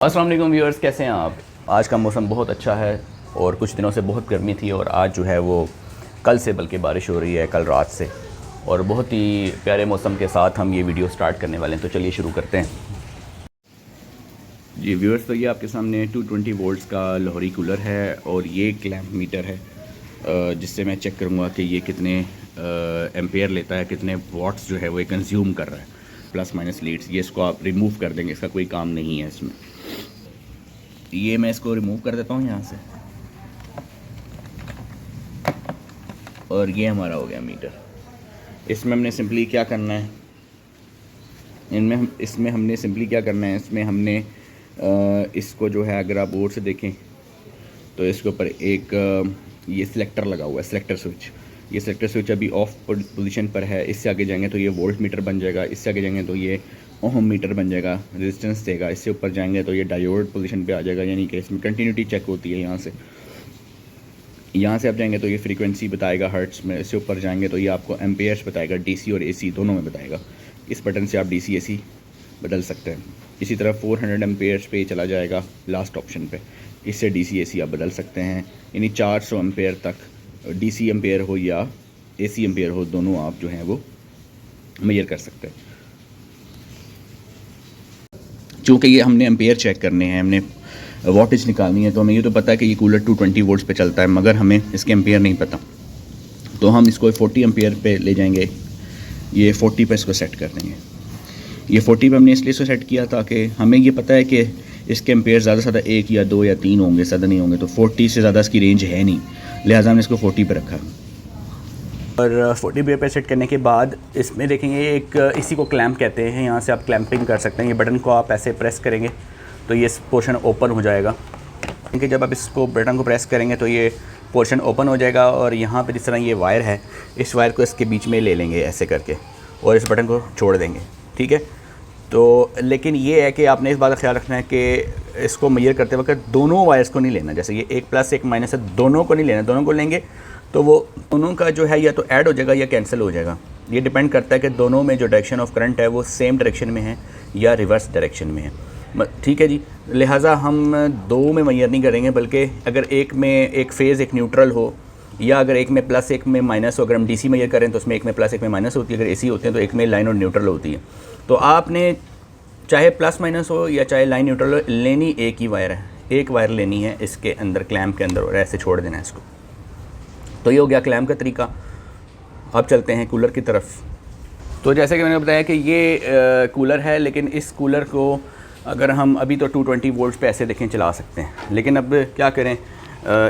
अस्सलाम वालेकुम व्यूअर्स, कैसे हैं आप। आज का मौसम बहुत अच्छा है और कुछ दिनों से बहुत गर्मी थी और आज जो है वो कल से बल्कि बारिश हो रही है, कल रात से। और बहुत ही प्यारे मौसम के साथ हम ये वीडियो स्टार्ट करने वाले हैं, तो चलिए शुरू करते हैं। जी व्यूअर्स, तो ये आपके सामने 220 वोल्ट्स का लाहौरी कूलर है और ये क्लैम्प मीटर है जिससे मैं चेक करूँगा कि ये कितने एम्पेयर लेता है, कितने वाट्स जो है वो कंज्यूम कर रहा है, प्लस माइनस लीड्स। ये इसको आप रिमूव कर देंगे, इसका कोई काम नहीं है इसमें। ये मैं इसको रिमूव कर देता हूँ यहाँ से और ये हमारा हो गया मीटर। इसमें हमने सिंपली क्या करना है, इसमें हमने सिंपली क्या करना है, इसमें हमने इसको जो है, अगर आप बोर्ड से देखें तो इसके ऊपर एक ये सिलेक्टर लगा हुआ है, सिलेक्टर स्विच। ये सिलेक्टर स्विच अभी ऑफ पोजीशन पर है। इससे आगे जाएंगे तो ये वोल्ट मीटर बन जाएगा, इससे आगे जाएंगे तो ये ओम मीटर बन जाएगा, रेजिस्टेंस देगा। इससे ऊपर जाएंगे तो ये डायोड पोजीशन पे आ जाएगा, यानी कि इसमें कंटिन्यूटी चेक होती है। यहाँ से आप जाएंगे तो ये फ्रीक्वेंसी बताएगा हर्ट्स में। इससे ऊपर जाएंगे तो ये आपको एम्पेयर्स बताएगा, डीसी और एसी दोनों में बताएगा। इस बटन से आप डीसी एसी बदल सकते हैं। इसी तरह 400 एम्पेयर्स पे चला जाएगा लास्ट ऑप्शन पे, इससे डीसी एसी आप बदल सकते हैं। यानी 400 एम्पेयर तक डीसी एम्पेयर हो या एसी एम्पेयर हो, दोनों आप जो हैं वो मेजर कर सकते हैं। चूँकि ये हमने एम्पेयर चेक करने हैं, हमने वोल्टेज निकालनी है, तो हमें ये तो पता है कि ये कूलर 220 वोल्ट्स पे चलता है, मगर हमें इसके एम्पेयर नहीं पता। तो हम इसको 40 एम्पेयर पे ले जाएंगे, ये 40 पे इसको सेट कर देंगे। ये 40 पे हमने इसलिए इसको सेट किया ताकि हमें ये पता है कि इसके एम्पेयर ज़्यादा से ज़्यादा 1 या 2 या 3 होंगे, ज़्यादा नहीं होंगे। तो 40 से ज़्यादा इसकी रेंज है नहीं, लिहाजा हमने इसको 40 पे रखा। और 40 पे सेट करने के बाद इसमें देखेंगे एक इसी को क्लैम्प कहते हैं। यहाँ से आप क्लैम्पिंग कर सकते हैं। ये बटन को आप ऐसे प्रेस करेंगे तो ये पोर्शन ओपन हो जाएगा, क्योंकि जब आप इसको बटन को प्रेस करेंगे तो ये पोर्शन ओपन हो जाएगा। और यहाँ पे जिस तरह ये वायर है, इस वायर को इसके बीच में ले लेंगे ऐसे करके और इस बटन को छोड़ देंगे, ठीक है। तो लेकिन ये है कि आपने इस बात का ख्याल रखना है कि इसको मेजर करते वक्त दोनों वायर्स को नहीं लेना। जैसे ये एक प्लस एक माइनस है, दोनों को नहीं लेना। दोनों को लेंगे तो वो दोनों का जो है या तो ऐड हो जाएगा या कैंसिल हो जाएगा। ये डिपेंड करता है कि दोनों में जो डायरेक्शन ऑफ करंट है वो सेम डायरेक्शन में है या रिवर्स डायरेक्शन में है, ठीक है जी। लिहाजा हम दो में मेजर नहीं करेंगे, बल्कि अगर एक में एक फेज़ एक न्यूट्रल हो, या अगर एक में प्लस एक में माइनस हो। अगर हम डीसी मेजर करें तो उसमें एक में प्लस एक में माइनस होती है, अगर एसी होते हैं तो एक में लाइन और न्यूट्रल होती है। तो आपने चाहे प्लस माइनस हो या चाहे लाइन न्यूट्रल हो, लेनी एक ही वायर है, एक वायर लेनी है इसके अंदर, क्लैम्प के अंदर, और ऐसे छोड़ देना है इसको। तो ये हो गया क्लैम्प का तरीका। अब चलते हैं कूलर की तरफ। तो जैसे कि मैंने बताया कि ये कूलर है, लेकिन इस कूलर को अगर हम अभी तो 220 वोल्ट्स पे ऐसे देखें चला सकते हैं, लेकिन अब क्या करें,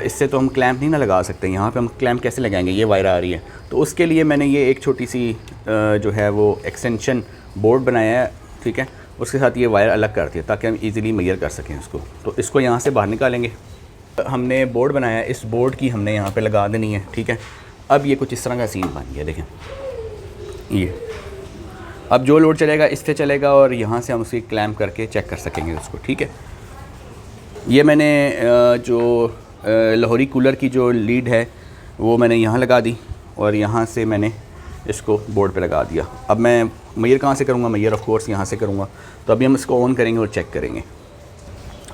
इससे तो हम क्लैम्प नहीं ना लगा सकते। यहाँ पे हम क्लैम्प कैसे लगाएंगे, ये वायर आ रही है। तो उसके लिए मैंने ये एक छोटी सी जो है वो एक्सटेंशन बोर्ड बनाया है, ठीक है। उसके साथ ये वायर अलग करती है ताकि हम इजीली मेजर कर सकें इसको। तो इसको यहाँ से बाहर निकालेंगे। हमने बोर्ड बनाया है, इस बोर्ड की हमने यहाँ पे लगा देनी है, ठीक है। अब ये कुछ इस तरह का सीन बन गया, देखें। ये अब जो लोड चलेगा इससे चलेगा और यहाँ से हम उसकी क्लैम्प करके चेक कर सकेंगे उसको, ठीक है। ये मैंने जो लाहौरी कूलर की जो लीड है वो मैंने यहाँ लगा दी और यहाँ से मैंने इसको बोर्ड पे लगा दिया। अब मैं मेजर कहाँ से करूँगा, मेजर ऑफ कोर्स यहाँ से करूँगा। तो अभी हम इसको ऑन करेंगे और चेक करेंगे।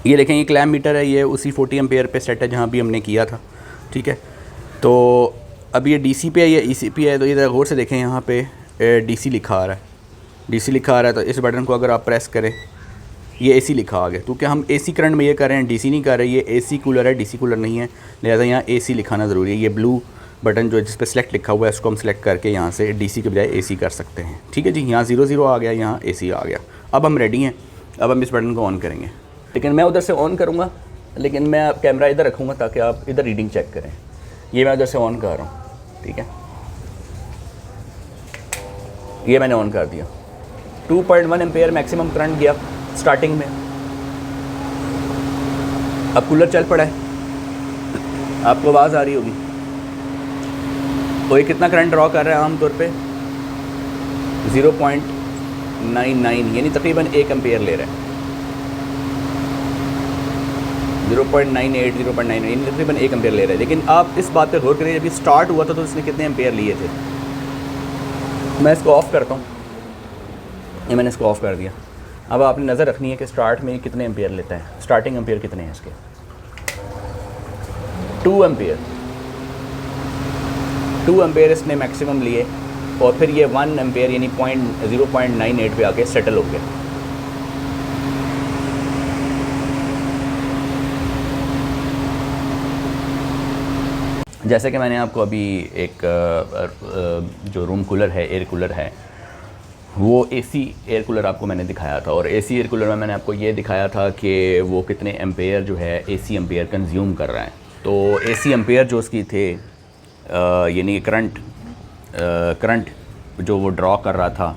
ये देखें, ये क्लैम्प मीटर है, ये उसी 40 एम्पेयर पे सेट है जहाँ भी हमने किया था, ठीक है। तो अब ये डीसी पे है, ये ईसी पे है। तो ये गौर से देखें, यहाँ पे डीसी लिखा आ रहा है, डीसी लिखा आ रहा है। तो इस बटन को अगर आप प्रेस करें, ये एसी लिखा आ गया, क्योंकि हम एसी करंट में ये कर रहे हैं, डीसी नहीं कर रहे। ये एसी कूलर है, डीसी कूलर नहीं है, लिहाजा यहाँ एसी लिखाना ज़रूरी है। ये ब्लू बटन जो जिस पे सेलेक्ट लिखा हुआ है, इसको हम सेलेक्ट करके यहाँ से डीसी के बजाय एसी कर सकते हैं, ठीक है जी। यहाँ 00 आ गया, यहाँ एसी आ गया। अब हम रेडी हैं। अब हम इस बटन को ऑन करेंगे, लेकिन मैं उधर से ऑन करूँगा, लेकिन मैं कैमरा इधर रखूँगा ताकि आप इधर रीडिंग चेक करें। ये मैं उधर से ऑन कर रहा हूँ, ठीक है। ये मैंने ऑन कर दिया। 2.1 एम्पेयर मैक्सिमम करंट गया स्टार्टिंग में। अब कूलर चल पड़ा है, आपको आवाज़ आ रही होगी। तो ये कितना करंट ड्रॉ कर रहा है आमतौर पे 0.99, यानी तकरीबन 1 एम्पेयर ले रहा है। 0.98, 0.99 यानी तकरीबन 1 एम्पेयर ले रहा है। लेकिन आप इस बात पे गौर करिए, जब ये स्टार्ट हुआ था तो इसने कितने एम्पेयर लिए थे। मैं इसको ऑफ़ करता हूँ, ये मैंने इसको ऑफ़ कर दिया। अब आपने नज़र रखनी है कि स्टार्ट में कितने एम्पेयर लेता है। स्टार्टिंग एम्पेयर कितने हैं इसके? 2 एम्पेयर। 2 एम्पेयर इसने मैक्सिमम लिए और फिर ये 1 एम्पेयर यानी 0.98 पे आके सेटल हो गया। जैसे कि मैंने आपको अभी एक जो रूम कूलर है, एयर कूलर है, वो एसी एयर कूलर आपको मैंने दिखाया था, और एसी एयर कूलर में मैंने आपको ये दिखाया था कि वो कितने एम्पेयर जो है एसी एम्पेयर कंज्यूम कर रहा है। तो एसी एम्पेयर जो उसकी थे यानी करंट जो वो ड्रॉ कर रहा था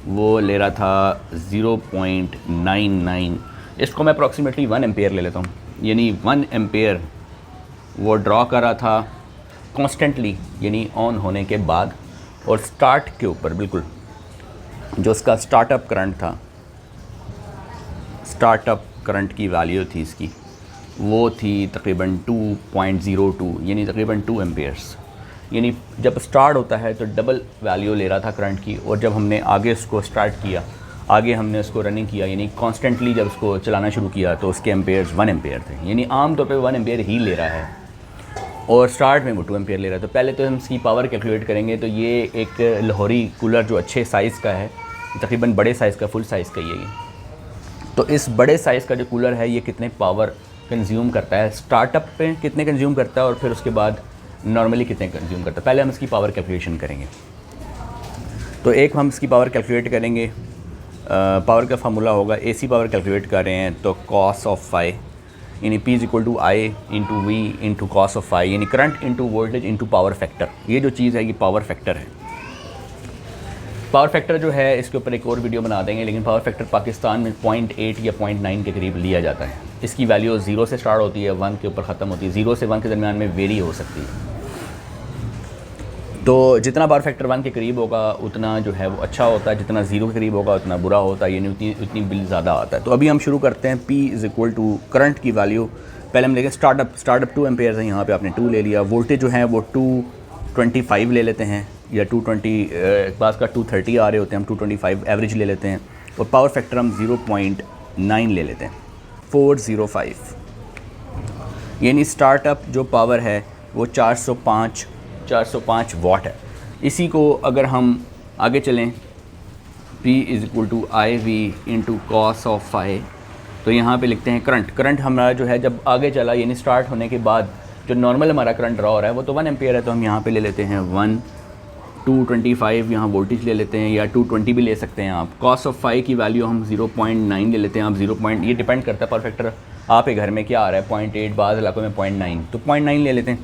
वो ले रहा था 0.99। इसको मैं अप्रॉक्सीमेटली 1 एम्पेयर ले लेता हूँ, यानी 1 एम्पेयर वो ड्रॉ कर रहा था कॉन्स्टेंटली, यानी ऑन होने के बाद। और स्टार्ट के ऊपर बिल्कुल जो उसका स्टार्टअप करंट था, स्टार्टअप करंट की वैल्यू थी इसकी, वो थी तकरीबन 2.02 यानी तकरीबन 2 एम्पेयर्स। यानी जब स्टार्ट होता है तो डबल वैल्यू ले रहा था करंट की, और जब हमने आगे उसको स्टार्ट किया, आगे हमने उसको रनिंग किया, यानी कॉन्स्टेंटली जब उसको चलाना शुरू किया तो उसके एम्पेयर्स 1 एम्पेयर थे, यानी आम तौर पे 1 एम्पेयर ही ले रहा है, और स्टार्ट में वो 2 एम्पेयर ले रहा है। तो पहले तो हम इसकी पावर कैलकुलेट करेंगे। तो ये एक लाहौरी कूलर जो अच्छे साइज़ का है, तकरीबन बड़े साइज़ का, फुल साइज़ का ये। तो इस बड़े साइज़ का जो कूलर है ये कितने पावर कंज्यूम करता है, स्टार्टअप पे कितने कंज्यूम करता है और फिर उसके बाद नॉर्मली कितने कंज्यूम करता है। पहले हम इसकी पावर कैलकुलेशन करेंगे। तो एक हम इसकी पावर कैलकुलेट करेंगे। पावर का फार्मूला होगा, एसी पावर कैलकुलेट कर रहे हैं तो cos ऑफ फाई यानी P = I × V × cos of phi, यानी current into voltage into power factor. ये जो चीज़ है ये पावर फैक्टर है। पावर फैक्टर जो है इसके ऊपर एक और वीडियो बना देंगे, लेकिन पावर फैक्टर पाकिस्तान में 0.8 या 0.9 के करीब लिया जाता है। इसकी वैल्यू 0 से स्टार्ट होती है, 1 के ऊपर ख़त्म होती है, 0 से 1 के दरमियान में वेरी हो सकती है। तो जितना पावर फैक्टर 1 के करीब होगा उतना जो है वो अच्छा होता है, जितना 0 के करीब होगा उतना बुरा होता है, यानी उतनी बिल ज़्यादा आता है। तो अभी हम शुरू करते हैं। P = करंट की वैल्यू पहले हम लेंगे स्टार्टअप 2 एम्पेयर है, यहाँ पे आपने 2 ले लिया। वोल्टेज जो है वो 225 ले लेते हैं, या 220 पास का 230 आ रहे होते हैं, हम 225 एवरेज ले लेते हैं। और पावर फैक्टर हम 0.9 ले लेते हैं, 405। यानी स्टार्टअप जो पावर है वो 405 वाट है। इसी को अगर हम आगे चलें, P = IV × cos of phi, तो यहाँ पे लिखते हैं करंट हमारा जो है जब आगे चला, यानी स्टार्ट होने के बाद जो नॉर्मल हमारा करंट ड्रॉ हो रहा है वो तो 1 एम्पेयर है, तो हम यहाँ पे ले लेते हैं 1। 225 यहाँ वोल्टेज ले लेते हैं, या 220 भी ले सकते हैं आप। cos ऑफ फाई की वैल्यू हम 0.9 ले लेते हैं। आप ये डिपेंड करता है परफेक्टर आपके घर में क्या आ रहा है, 0.8 बाद इलाकों में 0.9, तो 0.9 ले लेते हैं।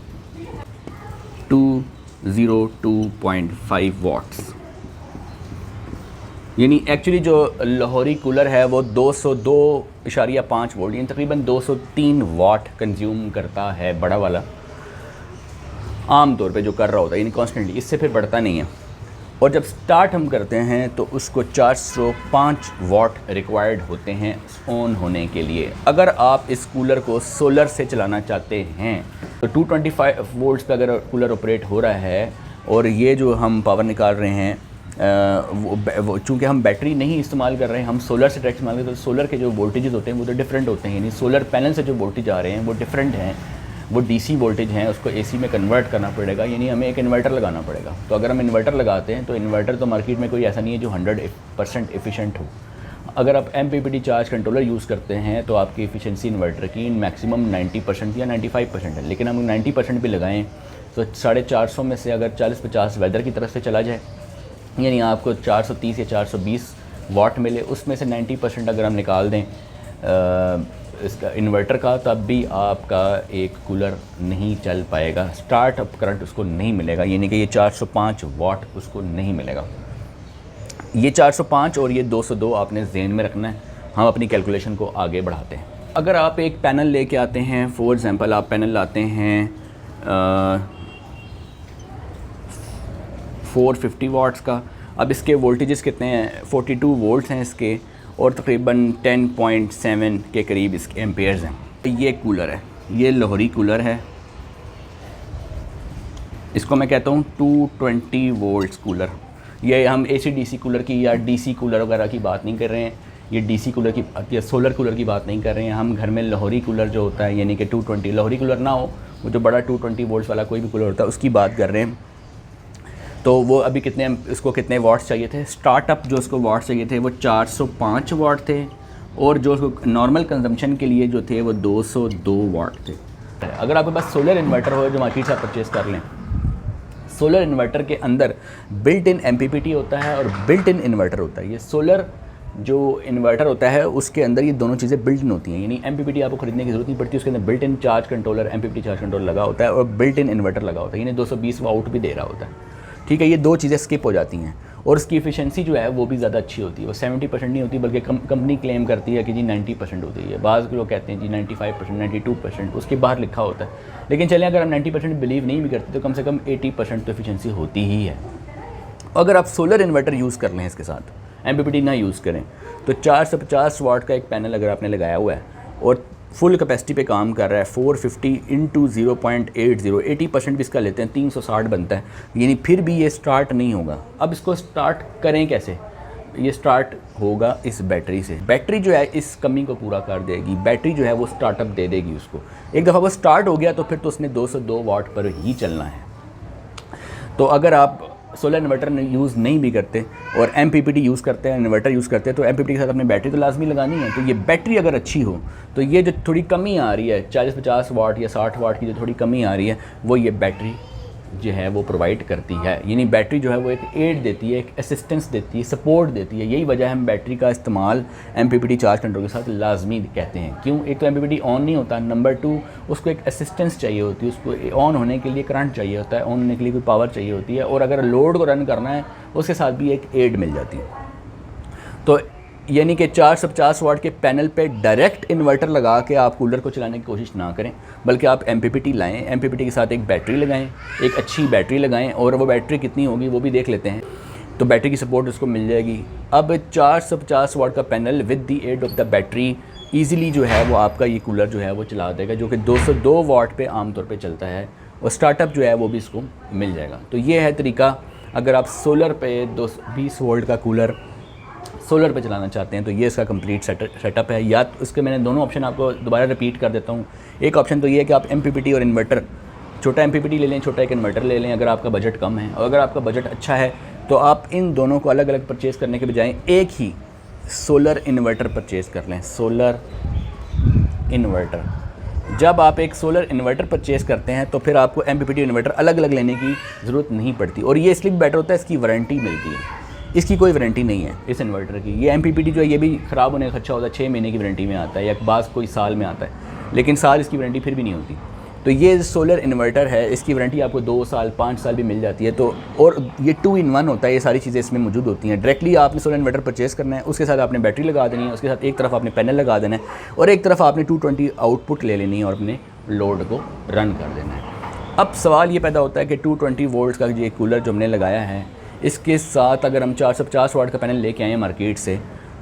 202.5 वाट्स, यानी एक्चुअली जो लाहौरी कूलर है वो 202.5 वोल्ट यानी तकरीबन 203 वाट कंज्यूम करता है, बड़ा वाला आम तौर पे जो कर रहा होता है, यानी कॉन्स्टेंटली, इससे फिर बढ़ता नहीं है। और जब स्टार्ट हम करते हैं तो उसको 405 वाट रिक्वायर्ड होते हैं ऑन होने के लिए। अगर आप इस कूलर को सोलर से चलाना चाहते हैं तो 225 वोल्ट्स पे अगर कूलर ऑपरेट हो रहा है, और ये जो हम पावर निकाल रहे हैं वो चूँकि हम बैटरी नहीं इस्तेमाल कर रहे हैं, हम सोलर से डायरेक्ट इस्तेमाल कर रहे हैं, तो सोलर के जो वोल्टेजेस होते हैं वो तो डिफरेंट होते हैं, यानी सोलर पैनल से जो वोल्टेज आ रहे हैं वो डिफरेंट हैं, वो डीसी वोल्टेज हैं, उसको एसी में कन्वर्ट करना पड़ेगा, यानी हमें एक इन्वर्टर लगाना पड़ेगा। तो अगर हम इन्वर्टर लगाते हैं तो इन्वर्टर तो मार्केट में कोई ऐसा नहीं है जो 100% एफिशिएंट हो। अगर आप MPPT चार्ज कंट्रोलर यूज़ करते हैं तो आपकी एफिशिएंसी इन्वर्टर की मैक्सिमम 90% या 95% है, लेकिन हम 90% भी लगाएं तो 450 में से अगर 40-50 वेदर की तरफ से चला जाए, यानी आपको 430 या 420 वाट मिले, उसमें से 90% अगर हम निकाल दें इसका इन्वर्टर का, तब भी आपका एक कूलर नहीं चल पाएगा, स्टार्ट अप करंट उसको नहीं मिलेगा, यानी कि ये 405 वाट उसको नहीं मिलेगा। ये 405 और ये 202 आपने ज़हन में रखना है। हम अपनी कैलकुलेशन को आगे बढ़ाते हैं। अगर आप एक पैनल लेके आते हैं, फॉर एग्ज़ाम्पल आप पैनल लाते हैं 450 वाट्स का, अब इसके वोल्टेजेस कितने हैं, 42 वोल्ट्स हैं इसके, और तकरीबन 10.7 के करीब इसके एम्पेयर्स हैं। ये कूलर है, ये लाहौरी कूलर है, इसको मैं कहता हूँ 220 वोल्ट्स कूलर। ये हम AC DC कूलर की या DC कूलर वगैरह की बात नहीं कर रहे हैं, ये डीसी कूलर की बात या सोलर कूलर की बात नहीं कर रहे हैं हम। घर में लाहौरी कूलर जो होता है यानी कि 220, लाहौरी कूलर ना हो, वो जो बड़ा 220 वोल्ट्स वाला कोई भी कूलर होता है उसकी बात कर रहे हैं। तो वो अभी इसको कितने वाट्स चाहिए थे? स्टार्टअप जो उसको वाट्स चाहिए थे वो 405 वाट थे, और जो उसको नॉर्मल कंजम्पशन के लिए जो थे वो 202 वाट थे। अगर आपके पास सोलर इन्वर्टर हो जो मार्केट से आप परचेज़ कर लें, सोलर इन्वर्टर के अंदर बिल्ट इन एमपीपीटी होता है और बिल्ट इन इन्वर्टर होता है। ये सोलर जो इन्वर्टर होता है उसके अंदर ये दोनों चीज़ें बिल्ट इन होती हैं, यानी एमपीपीटी आपको खरीदने की ज़रूरत नहीं पड़ती, उसके अंदर built in charge controller MPPT charge controller लगा होता है और बिल्ट इन इन्वर्टर लगा होता है, यानी 220 वाट भी दे रहा होता है। ठीक है, ये दो चीज़ें स्किप हो जाती हैं और उसकी एफिशिएंसी जो है वो भी ज़्यादा अच्छी होती है। वो 70% नहीं होती बल्कि कंपनी क्लेम करती है कि जी 90% होती है। बाज़ लोग कहते हैं जी 95%, 92%, उसके बाहर लिखा होता है। लेकिन चलें अगर हम 90% बिलीव नहीं भी करते तो कम से कम 80% तो एफिशिएंसी होती ही है। अगर आप सोलर इन्वर्टर यूज़ कर लें इसके साथ, एमपीपीटी ना यूज़ करें, तो 450 वाट का एक पैनल अगर आपने लगाया हुआ है और फुल कैपेसिटी पे काम कर रहा है 450 इंटू 0.80, 80% भी इसका लेते हैं 360 बनता है, यानी फिर भी ये स्टार्ट नहीं होगा। अब इसको स्टार्ट करें कैसे? ये स्टार्ट होगा इस बैटरी से। बैटरी जो है इस कमी को पूरा कर देगी, बैटरी जो है वो स्टार्टअप दे देगी उसको। एक दफ़ा वो स्टार्ट हो गया तो फिर तो उसने 202 वाट पर ही चलना है। तो अगर आप सोलर इन्वर्टर यूज़ नहीं भी करते और एमपीपीटी यूज़ करते हैं, इन्वर्टर यूज़ करते हैं, तो एमपीपीटी के साथ अपनी बैटरी तो लाजमी लगानी है। तो ये बैटरी अगर अच्छी हो तो ये जो थोड़ी कमी आ रही है 40-50 वाट या 60 वाट की जो थोड़ी कमी आ रही है वो ये बैटरी जो है वो प्रोवाइड करती है। यानी बैटरी जो है वो एक एड देती है, एक असिस्टेंस देती है, सपोर्ट देती है। यही वजह है हम बैटरी का इस्तेमाल एमपीपीटी चार्ज कंट्रोल के साथ लाजमी कहते हैं। क्यों? एक तो एमपीपीटी ऑन नहीं होता, नंबर 2 उसको एक असिस्टेंस चाहिए होती है, उसको ऑन होने के लिए करंट चाहिए होता है, ऑन होने के लिए कोई पावर चाहिए होती है, और अगर लोड को रन करना है उसके साथ भी एक एड मिल जाती है। तो यानी कि 450 वाट के पैनल पे डायरेक्ट इन्वर्टर लगा के आप कूलर को चलाने की कोशिश ना करें, बल्कि आप एमपीपीटी लाएं, एमपीपीटी के साथ एक बैटरी लगाएं, एक अच्छी बैटरी लगाएं, और वो बैटरी कितनी होगी वो भी देख लेते हैं, तो बैटरी की सपोर्ट उसको मिल जाएगी। अब 450 वाट का panel with the aid of the battery easily जो है वो आपका ये कूलर जो है वो चला देगा, जो कि 202 वाट पे आमतौर पे चलता है, और स्टार्टअप जो है वो भी इसको मिल जाएगा। तो ये है तरीका। अगर आप सोलर पे 220 वोल्ट का कूलर सोलर पे चलाना चाहते हैं तो ये इसका कंप्लीट सेटअप है। या तो इसके मैंने दोनों ऑप्शन आपको दोबारा रिपीट कर देता हूँ। एक ऑप्शन तो ये है कि आप एमपीपीटी और इन्वर्टर, छोटा एमपीपीटी ले लें, छोटा एक इन्वर्टर ले लें अगर आपका बजट कम है, और अगर आपका बजट अच्छा है तो आप इन दोनों को अलग अलग परचेज़ करने के बजाय एक ही सोलर इन्वर्टर परचेज़ कर लें। सोलर इन्वर्टर, जब आप एक सोलर इन्वर्टर परचेज़ करते हैं तो फिर आपको एमपीपीटी इन्वर्टर अलग अलग लेने की ज़रूरत नहीं पड़ती, और ये इसलिए बेटर होता है, इसकी वारंटी मिलती है। इसकी कोई वारंटी नहीं है इस इन्वर्टर की। ये एमपीपीटी जो है ये भी ख़राब होने का खर्चा होता है, 6 महीने की वारंटी में आता है, या बाज़ कोई साल में आता है, लेकिन साल इसकी वारंटी फिर भी नहीं होती। तो ये सोलर इन्वर्टर है, इसकी वारंटी आपको 2 साल 5 साल भी मिल जाती है। तो और ये 2 in 1 होता है, ये सारी चीज़ें इसमें मौजूद होती हैं। डायरेक्टली आपने सोलर इन्वर्टर परचेज़ करना है, उसके साथ आपने बैटरी लगा देनी है, उसके साथ एक तरफ आपने पैनल लगा देना है, और एक तरफ आपने 220 आउटपुट ले लेनी है और अपने लोड को रन कर देना है। अब सवाल ये पैदा होता है कि 220 वोल्ट का ये कूलर जो हमने लगाया है, इसके साथ अगर हम 450 वाट का पैनल लेके आएँ मार्केट से,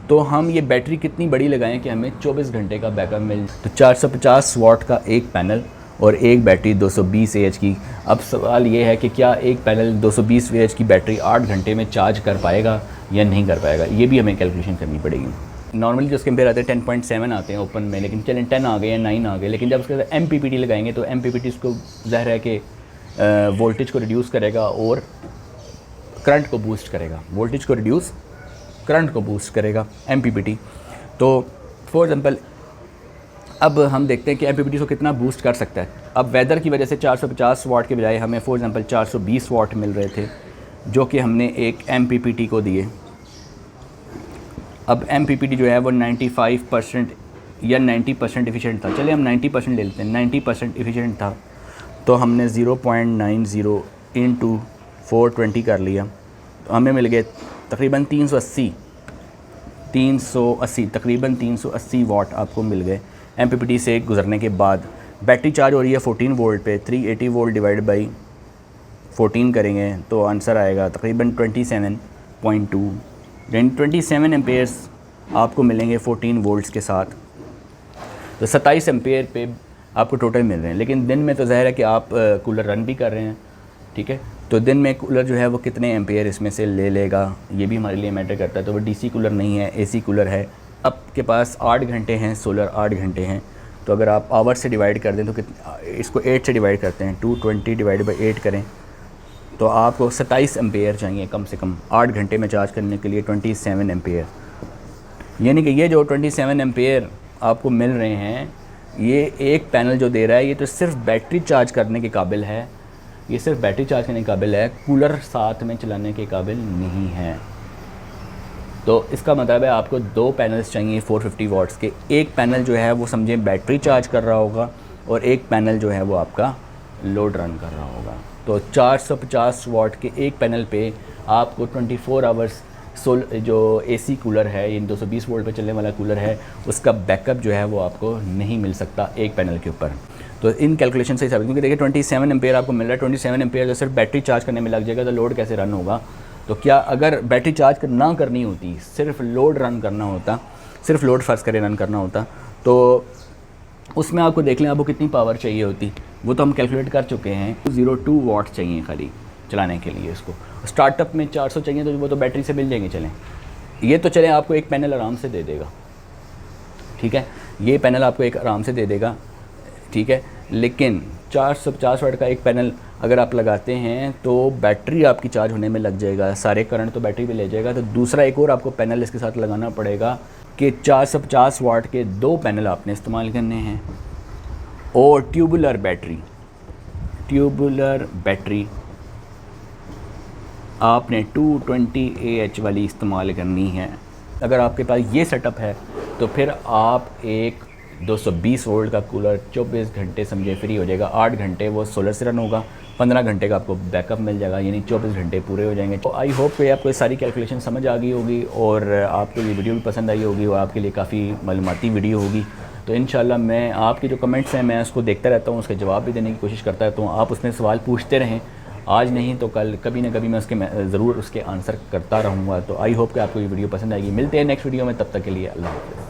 तो हम ये बैटरी कितनी बड़ी लगाएं कि हमें 24 घंटे का बैकअप मिल। तो 450 वाट का एक पैनल और एक बैटरी 220 AH की। अब सवाल ये है कि क्या एक पैनल 220 AH की बैटरी 8 घंटे में चार्ज कर पाएगा या नहीं कर पाएगा, ये भी हमें कैलकुलेशन करनी पड़ेगी। नॉर्मली जो इसके एम्पेयर आते हैं 10.7 आते हैं ओपन में, लेकिन चलें 10 आ गए या 9 आ गए, लेकिन जब उसके साथ एमपीपीटी लगाएंगे तो एमपीपीटी इसको ज़ाहिर है कि वोल्टेज को रिड्यूस करेगा और करंट को बूस्ट करेगा, वोल्टेज को रिड्यूस करंट को बूस्ट करेगा एमपीपीटी। तो फॉर एग्जांपल अब हम देखते हैं कि एमपीपीटी को कितना बूस्ट कर सकता है। अब वेदर की वजह से 450 वाट के बजाय हमें फॉर एग्जांपल 420 वाट मिल रहे थे, जो कि हमने एक एमपीपीटी को दिए। अब एमपीपीटी जो है वो 95% या 90% एफिशिएंट था, चलिए हम 90% ले लेते हैं, 90% एफिशिएंट था, तो हमने 0.90 इंटू 420 कर लिया, तो हमें मिल गए तकरीबन 380 तकरीबन 380 वाट आपको मिल गए एमपीपीटी से गुजरने के बाद। बैटरी चार्ज हो रही है 14 वोल्ट पे, 380 वोल्ट डिवाइड बाई 14 करेंगे तो आंसर आएगा तकरीबन 27.2, 27 एम्पेयर्स आपको मिलेंगे 14 वोल्ट्स के साथ। तो 27 एम्पेयर पे आपको टोटल मिल रहे हैं। लेकिन दिन में तो ज़ाहिर है कि आप कूलर रन भी कर रहे हैं, ठीक है, तो दिन में कूलर जो है वो कितने एम्पेयर इसमें से ले लेगा, ये भी हमारे लिए मैटर करता है। तो वो डीसी कूलर नहीं है, एसी कूलर है, आपके पास 8 घंटे हैं, सोलर 8 घंटे हैं, तो अगर आप आवर से डिवाइड कर दें तो इसको 8 से डिवाइड करते हैं, 220 डिवाइड बाई 8 करें तो आपको 27 एम्पेयर चाहिए कम से कम 8 घंटे में चार्ज करने के लिए, 27 एम्पेयर। यानी कि ये जो 27 एम्पेयर आपको मिल रहे हैं, ये एक पैनल जो दे रहा है, ये तो सिर्फ बैटरी चार्ज करने के काबिल है, ये सिर्फ बैटरी चार्ज करने के काबिल है, कूलर साथ में चलाने के काबिल नहीं है। तो इसका मतलब है आपको 2 पैनल्स चाहिए 450 वाट्स के। एक पैनल जो है वो समझें बैटरी चार्ज कर रहा होगा और एक पैनल जो है वो आपका लोड रन कर रहा होगा। तो 450 वाट के एक पैनल पे आपको 24 आवर्स जो एसी कूलर है, ये 220 वोल्ट पे चलने वाला कूलर है, उसका बैकअप जो है वो आपको नहीं मिल सकता एक पैनल के ऊपर। तो इन कैलकुलेशन से हिसाब, क्योंकि देखिए 27 एम्पेयर आपको मिल रहा है, 27 एम्पेयर जो सिर्फ बैटरी चार्ज करने में लग जाएगा तो लोड कैसे रन होगा। तो क्या अगर बैटरी चार्ज ना करनी होती, सिर्फ लोड रन करना होता, सिर्फ लोड फर्स्ट करे रन करना होता, तो उसमें आपको देख लें आपको कितनी पावर चाहिए होती, वो तो हम कैलकुलेट कर चुके हैं। 02 वाट चाहिए खाली चलाने के लिए इसको। स्टार्टअप में 400 चाहिए तो वो तो बैटरी से मिल जाएंगे। चलें, ये तो चलें आपको एक पैनल आराम से दे देगा, ठीक है, ये पैनल आपको एक आराम से दे देगा, ठीक है। लेकिन 450 वाट का एक पैनल अगर आप लगाते हैं तो बैटरी आपकी चार्ज होने में लग जाएगा, सारे करंट तो बैटरी पे ले जाएगा। तो दूसरा एक और आपको पैनल इसके साथ लगाना पड़ेगा कि 450 वाट के 2 पैनल आपने इस्तेमाल करने हैं। और ट्यूबुलर बैटरी आपने 220 AH वाली इस्तेमाल करनी है। अगर आपके पास ये सेटअप है तो फिर आप एक 220 वोल्ट का कूलर 24 घंटे समझे फ्री हो जाएगा। 8 घंटे वो सोलर से रन होगा, 15 घंटे का आपको बैकअप मिल जाएगा, यानी 24 घंटे पूरे हो जाएंगे। तो आई होप कि आपको ये सारी कैलकुलेशन समझ आ गई होगी और आपको ये वीडियो भी पसंद आई होगी और आपके लिए काफ़ी मालूमाती वीडियो होगी। तो इंशाल्लाह मैं आपके जो कमेंट्स हैं मैं उसको देखता रहता हूँ, उसके जवाब भी देने की कोशिश करता रहता हूँ। आप उसमें सवाल पूछते रहें, आज नहीं तो कल कभी ना कभी मैं ज़रूर उसके आंसर करता रहूँगा। तो आई होप कि आपको ये वीडियो पसंद आएगी। मिलते हैं नेक्स्ट वीडियो में, तब तक के लिए अल्लाह हाफ़िज़।